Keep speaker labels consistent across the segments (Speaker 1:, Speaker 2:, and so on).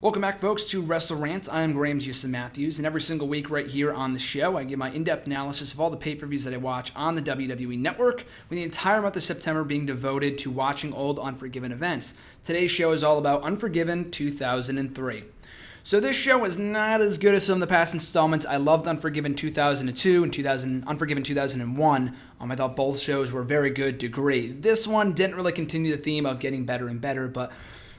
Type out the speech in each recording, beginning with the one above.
Speaker 1: Welcome back, folks, to WrestleRant. I am Graham Houston Matthews, and every single week right here on the show, I give my in-depth analysis of all the pay-per-views that I watch on the WWE Network, with the entire month of September being devoted to watching old Unforgiven events. Today's show is all about Unforgiven 2003. So this show is not as good as some of the past installments. I loved Unforgiven 2002 and Unforgiven 2001. I thought both shows were very good to great. This one didn't really continue the theme of getting better and better, but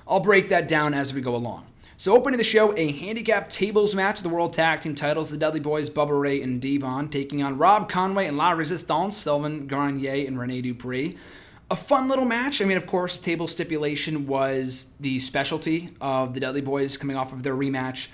Speaker 1: I'll break that down as we go along. So opening the show, a handicap tables match of the World Tag Team titles. The Dudley Boyz, Bubba Ray and Devon, taking on Rob Conway and La Resistance, Sylvain Grenier and Rene Dupree. A fun little match. Of course, table stipulation was the specialty of the Dudley Boyz coming off of their rematch.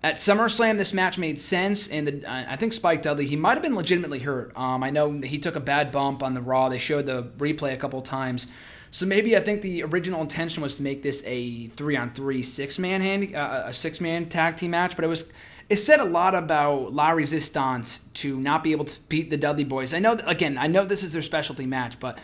Speaker 1: At SummerSlam, this match made sense, and I think Spike Dudley, he might have been legitimately hurt. I know he took a bad bump on the Raw. They showed the replay a couple times. So maybe I think the original intention was to make this a 3-on-3 six-man tag team match, but it said a lot about La Resistance to not be able to beat the Dudley Boyz. I know this is their specialty match, but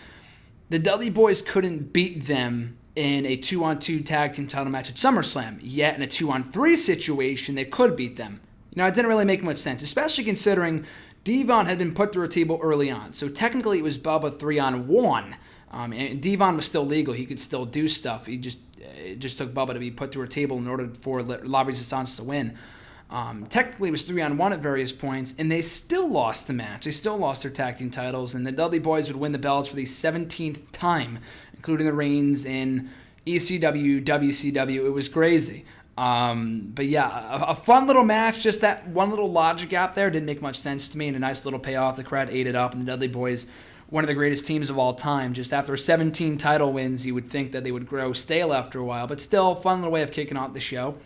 Speaker 1: the Dudley Boyz couldn't beat them in a 2-on-2 tag team title match at SummerSlam. Yet in a 2-on-3 situation, they could beat them. It didn't really make much sense, especially considering Devon had been put through a table early on. So technically it was Bubba 3-on-1. And Devon was still legal. He could still do stuff. It just took Bubba to be put through a table in order for La Resistance to win. Technically, it was 3-on-1 at various points, and they still lost the match. They still lost their tag team titles, and the Dudley Boyz would win the belts for the 17th time, including the reigns in ECW, WCW. It was crazy. But yeah, a fun little match. Just that one little logic gap there didn't make much sense to me, and a nice little payoff. The crowd ate it up, and the Dudley Boyz, one of the greatest teams of all time. Just after 17 title wins, you would think that they would grow stale after a while, but still, fun little way of kicking off the show.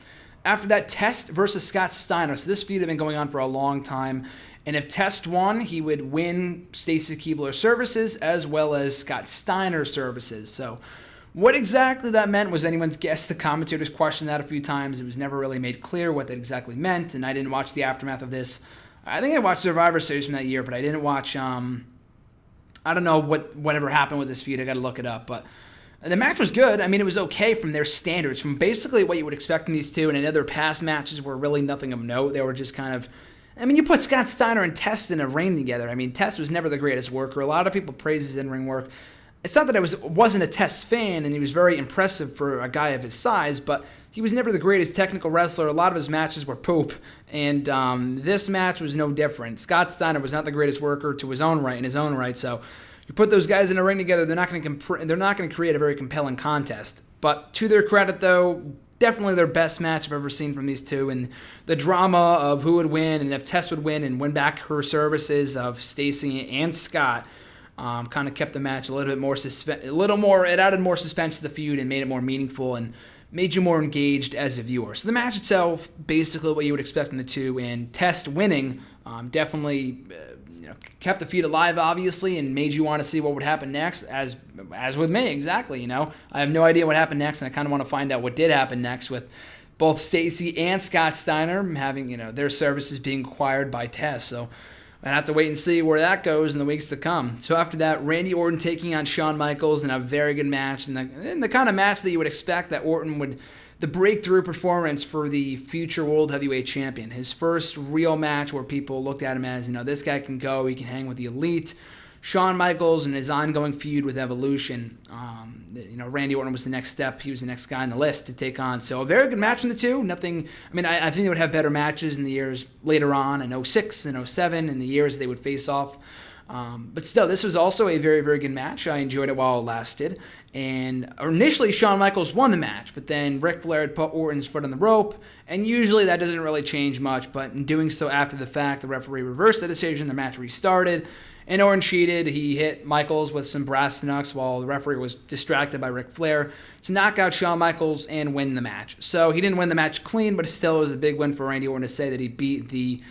Speaker 1: After that, Test versus Scott Steiner. So this feud had been going on for a long time, and if Test won, he would win Stacy Keibler's services as well as Scott Steiner's services. So what exactly that meant was anyone's guess. The commentators questioned that a few times. It was never really made clear what that exactly meant, and I didn't watch the aftermath of this. I think I watched Survivor Series from that year, but I didn't watch I don't know whatever happened with this feud. I got to look it up. But the match was good. It was okay from their standards, from basically what you would expect from these two. And in other past matches were really nothing of note. They were just kind of, you put Scott Steiner and Test in a ring together. Test was never the greatest worker. A lot of people praise his in-ring work. It's not that I wasn't a Test fan, and he was very impressive for a guy of his size, but he was never the greatest technical wrestler. A lot of his matches were poop, and this match was no different. Scott Steiner was not the greatest worker in his own right, so you put those guys in a ring together, they're not going to create a very compelling contest. But to their credit, though, definitely their best match I've ever seen from these two, and the drama of who would win and if Tess would win and win back her services of Stacy and Scott kind of kept the match a little bit more it added more suspense to the feud and made it more meaningful and made you more engaged as a viewer. So the match itself, basically what you would expect in the two, and Test winning definitely kept the feud alive, obviously, and made you want to see what would happen next, as with me, exactly. I have no idea what happened next, and I kind of want to find out what did happen next with both Stacy and Scott Steiner having their services being acquired by Test. So I have to wait and see where that goes in the weeks to come. So after that, Randy Orton taking on Shawn Michaels in a very good match, and the kind of match that you would expect that Orton would, the breakthrough performance for the future World Heavyweight Champion. His first real match where people looked at him as, this guy can go, he can hang with the elite. Shawn Michaels and his ongoing feud with Evolution. Randy Orton was the next step. He was the next guy on the list to take on. So a very good match from the two. Nothing. I think they would have better matches in the years later on, in 06 and 07, in the years they would face off. But still, this was also a very, very good match. I enjoyed it while it lasted. And initially, Shawn Michaels won the match, but then Ric Flair had put Orton's foot on the rope, and usually that doesn't really change much, but in doing so after the fact, the referee reversed the decision, the match restarted, and Orton cheated. He hit Michaels with some brass knucks while the referee was distracted by Ric Flair to knock out Shawn Michaels and win the match. So he didn't win the match clean, but still it was a big win for Randy Orton to say that he beat the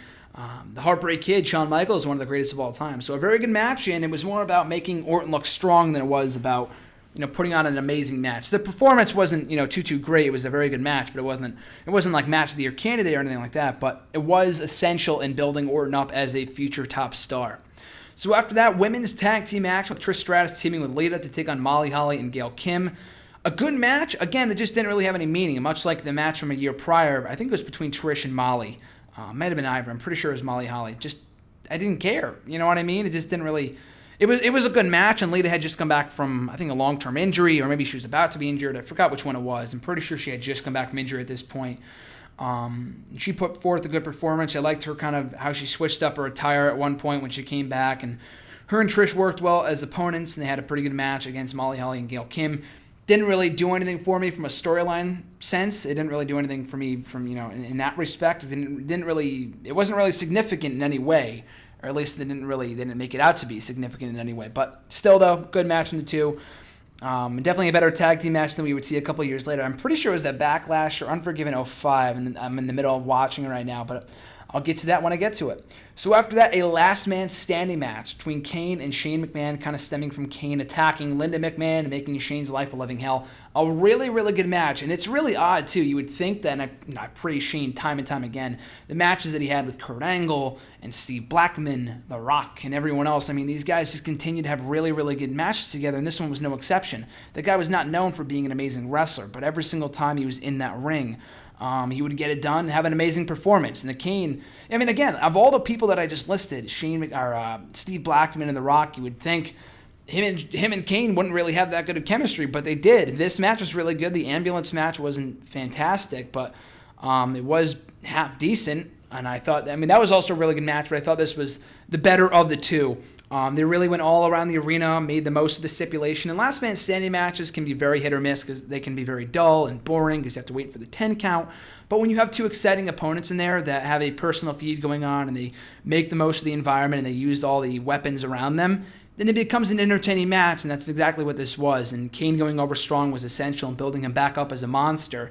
Speaker 1: Heartbreak Kid, Shawn Michaels, one of the greatest of all time. So a very good match, and it was more about making Orton look strong than it was about putting on an amazing match. The performance wasn't too great. It was a very good match, but it wasn't like match of the year candidate or anything like that. But it was essential in building Orton up as a future top star. So after that, women's tag team match with Trish Stratus teaming with Lita to take on Molly Holly and Gail Kim. A good match, again, it just didn't really have any meaning, much like the match from a year prior. I think it was between Trish and Molly. Might have been Ivor. I'm pretty sure it was Molly Holly. Just, I didn't care. You know what I mean? It just didn't really... It was a good match, and Lita had just come back from, I think, a long-term injury, or maybe she was about to be injured. I forgot which one it was. I'm pretty sure she had just come back from injury at this point. She put forth a good performance. I liked her kind of how she switched up her attire at one point when she came back, and her and Trish worked well as opponents, and they had a pretty good match against Molly Holly and Gail Kim. Didn't really do anything for me from a storyline sense. It didn't really do anything for me from, in that respect. It wasn't really significant in any way, or at least they didn't make it out to be significant in any way. But still, though, good match from the two. Definitely a better tag team match than we would see a couple years later. I'm pretty sure it was that Backlash or Unforgiven 05, and I'm in the middle of watching it right now, but I'll get to that when I get to it. So after that, a last man standing match between Kane and Shane McMahon, kind of stemming from Kane attacking Linda McMahon and making Shane's life a living hell. A really, really good match, and it's really odd, too. You would think that, and I praise Shane time and time again, the matches that he had with Kurt Angle and Steve Blackman, The Rock, and everyone else. I mean, these guys just continue to have really, really good matches together, and this one was no exception. The guy was not known for being an amazing wrestler, but every single time he was in that ring, he would get it done and have an amazing performance. And the Kane, I mean, again, of all the people that I just listed, Steve Blackman and The Rock, you would think him and Kane wouldn't really have that good of chemistry, but they did. This match was really good. The ambulance match wasn't fantastic, but it was half decent. And I thought, that was also a really good match, but I thought this was the better of the two. They really went all around the arena, made the most of the stipulation. And last man standing matches can be very hit or miss because they can be very dull and boring because you have to wait for the 10 count. But when you have two exciting opponents in there that have a personal feud going on and they make the most of the environment and they used all the weapons around them, then it becomes an entertaining match, and that's exactly what this was. And Kane going over strong was essential in building him back up as a monster.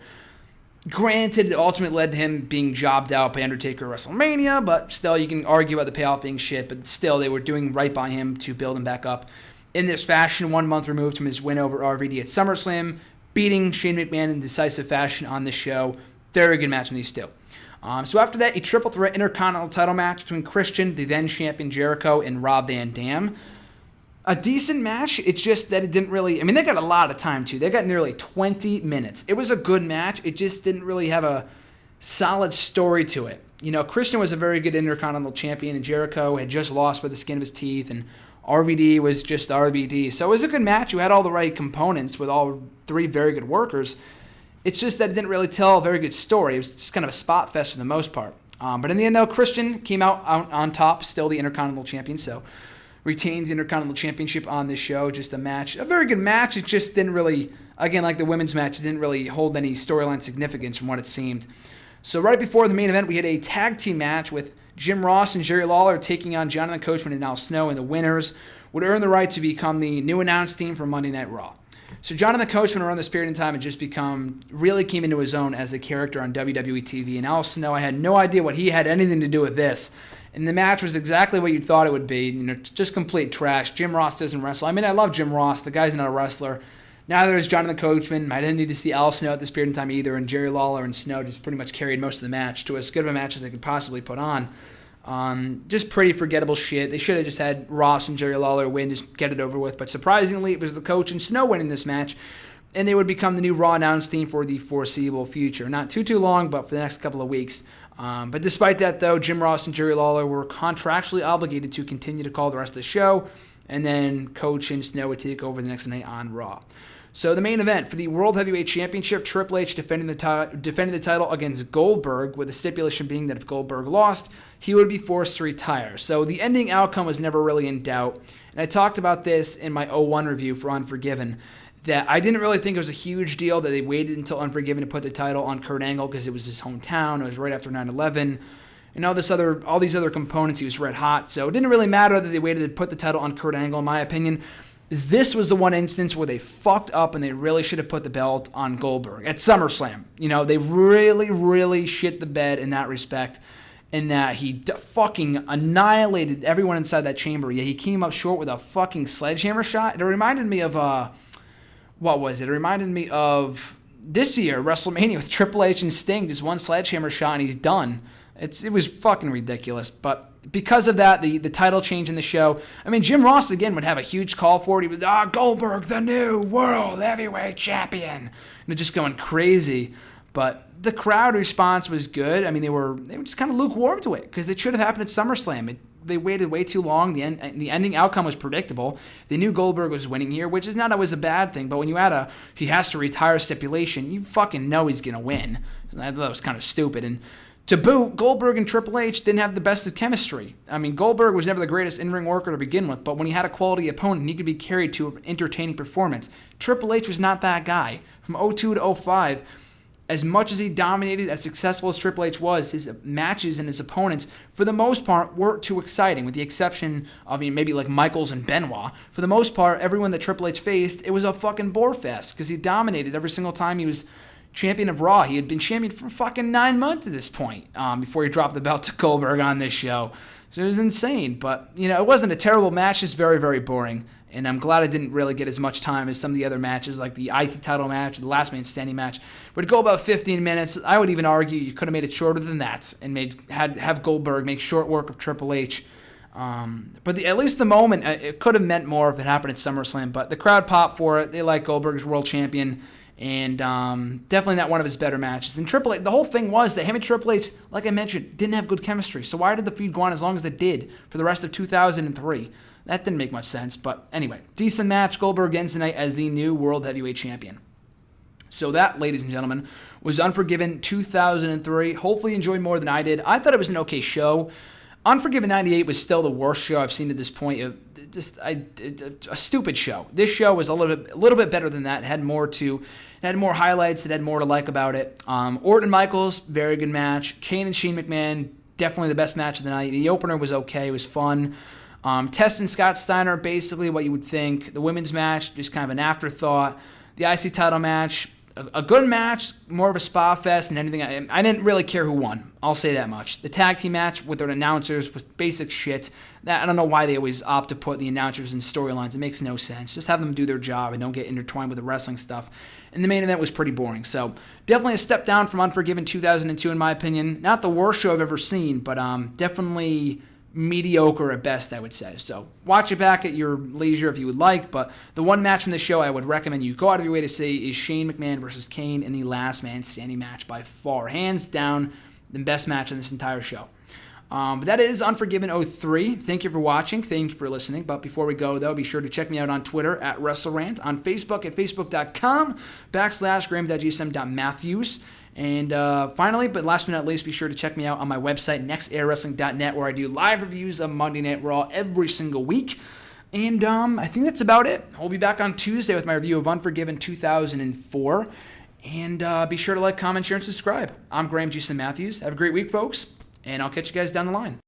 Speaker 1: Granted, it ultimately led to him being jobbed out by Undertaker at WrestleMania, but still, you can argue about the payoff being shit, but still, they were doing right by him to build him back up. In this fashion, 1 month removed from his win over RVD at SummerSlam, beating Shane McMahon in decisive fashion on the show. Very good match from these two. So after that, a triple threat Intercontinental title match between Christian, the then champion Jericho, and Rob Van Dam. A decent match, it's just that it didn't really... they got a lot of time, too. They got nearly 20 minutes. It was a good match. It just didn't really have a solid story to it. Christian was a very good Intercontinental champion, and Jericho had just lost by the skin of his teeth, and RVD was just RVD. So it was a good match. You had all the right components with all three very good workers. It's just that it didn't really tell a very good story. It was just kind of a spot fest for the most part. But in the end, though, Christian came out on top, still the Intercontinental champion, so... retains the Intercontinental Championship on this show. Just a match. A very good match. It just didn't really, again, like the women's match, it didn't really hold any storyline significance from what it seemed. So right before the main event, we had a tag team match with Jim Ross and Jerry Lawler taking on Jonathan Coachman and Al Snow, and the winners would earn the right to become the new announce team for Monday Night Raw. So Jonathan Coachman around this period in time had just really came into his own as a character on WWE TV, and Al Snow, I had no idea what he had anything to do with this. And the match was exactly what you thought it would be. Just complete trash. Jim Ross doesn't wrestle. I love Jim Ross. The guy's not a wrestler. Neither is Jonathan Coachman. I didn't need to see Al Snow at this period in time either. And Jerry Lawler and Snow just pretty much carried most of the match to as good of a match as they could possibly put on. Just pretty forgettable shit. They should have just had Ross and Jerry Lawler win, just get it over with. But surprisingly, it was the Coach and Snow winning this match. And they would become the new Raw announce team for the foreseeable future. Not too long, but for the next couple of weeks. But despite that, though, Jim Ross and Jerry Lawler were contractually obligated to continue to call the rest of the show, and then Coach and Snow would take over the next night on Raw. So the main event for the World Heavyweight Championship, Triple H defending the title against Goldberg, with the stipulation being that if Goldberg lost, he would be forced to retire. So the ending outcome was never really in doubt, and I talked about this in my 01 review for Unforgiven, that I didn't really think it was a huge deal that they waited until Unforgiven to put the title on Kurt Angle because it was his hometown. It was right after 9/11. And all these other components, he was red hot. So it didn't really matter that they waited to put the title on Kurt Angle, in my opinion. This was the one instance where they fucked up and they really should have put the belt on Goldberg at SummerSlam. They really, really shit the bed in that respect, in that he fucking annihilated everyone inside that chamber. Yeah, he came up short with a fucking sledgehammer shot. It reminded me of... what was it? It reminded me of this year, WrestleMania, with Triple H and Sting. Just one sledgehammer shot and he's done. It was fucking ridiculous. But because of that, the title change in the show, I mean, Jim Ross, again, would have a huge call for it. He was, Goldberg, the new world heavyweight champion. And just going crazy. But the crowd response was good. I mean, they were just kind of lukewarm to it because it should have happened at SummerSlam. They waited way too long. The ending outcome was predictable. They knew Goldberg was winning here, which is not always a bad thing. But when you add he has to retire stipulation, you fucking know he's going to win. I thought that was kind of stupid. And to boot, Goldberg and Triple H didn't have the best of chemistry. I mean, Goldberg was never the greatest in-ring worker to begin with, but when he had a quality opponent, he could be carried to an entertaining performance. Triple H was not that guy. From 02 to 05, as much as he dominated, as successful as Triple H was, his matches and his opponents, for the most part, weren't too exciting, with the exception of maybe like Michaels and Benoit. For the most part, everyone that Triple H faced, it was a fucking bore fest, because he dominated every single time he was champion of Raw. He had been champion for fucking 9 months at this point, before he dropped the belt to Goldberg on this show. So it was insane, but, it wasn't a terrible match, just very, very boring. And I'm glad I didn't really get as much time as some of the other matches, like the IC title match, or the last man standing match. But to go about 15 minutes, I would even argue you could have made it shorter than that and have Goldberg make short work of Triple H. But at least the moment, it could have meant more if it happened at SummerSlam. But the crowd popped for it. They like Goldberg as world champion. And definitely not one of his better matches. And Triple H, the whole thing was that him and Triple H, like I mentioned, didn't have good chemistry. So why did the feud go on as long as it did for the rest of 2003? That didn't make much sense. But anyway, decent match. Goldberg ends tonight as the new World Heavyweight Champion. So that, ladies and gentlemen, was Unforgiven 2003. Hopefully you enjoyed more than I did. I thought it was an okay show. Unforgiven 98 was still the worst show I've seen to this point. A stupid show. This show was a little bit better than that. It had more highlights. It had more to like about it. Orton and Michaels, very good match. Kane and Shane McMahon, definitely the best match of the night. The opener was okay. It was fun. Test and Scott Steiner, basically what you would think. The women's match, just kind of an afterthought. The IC title match, a good match, more of a spa fest than anything. I didn't really care who won. I'll say that much. The tag team match with their announcers was basic shit. I don't know why they always opt to put the announcers in storylines. It makes no sense. Just have them do their job and don't get intertwined with the wrestling stuff. And the main event was pretty boring. So definitely a step down from Unforgiven 2002 in my opinion. Not the worst show I've ever seen, but definitely mediocre at best, I would say. So watch it back at your leisure if you would like, but the one match from the show I would recommend you go out of your way to see is Shane McMahon versus Kane in the last man standing match, by far, hands down, the best match in this entire show. But that is Unforgiven 03. Thank you for watching. Thank you for listening. But before we go, though, be sure to check me out on Twitter at WrestleRant, on Facebook at facebook.com/graham.gsm.matthews. And finally, but last but not least, be sure to check me out on my website, nextairwrestling.net, where I do live reviews of Monday Night Raw every single week. And I think that's about it. I'll be back on Tuesday with my review of Unforgiven 2004. And be sure to like, comment, share, and subscribe. I'm Graham G. Matthews. Have a great week, folks, and I'll catch you guys down the line.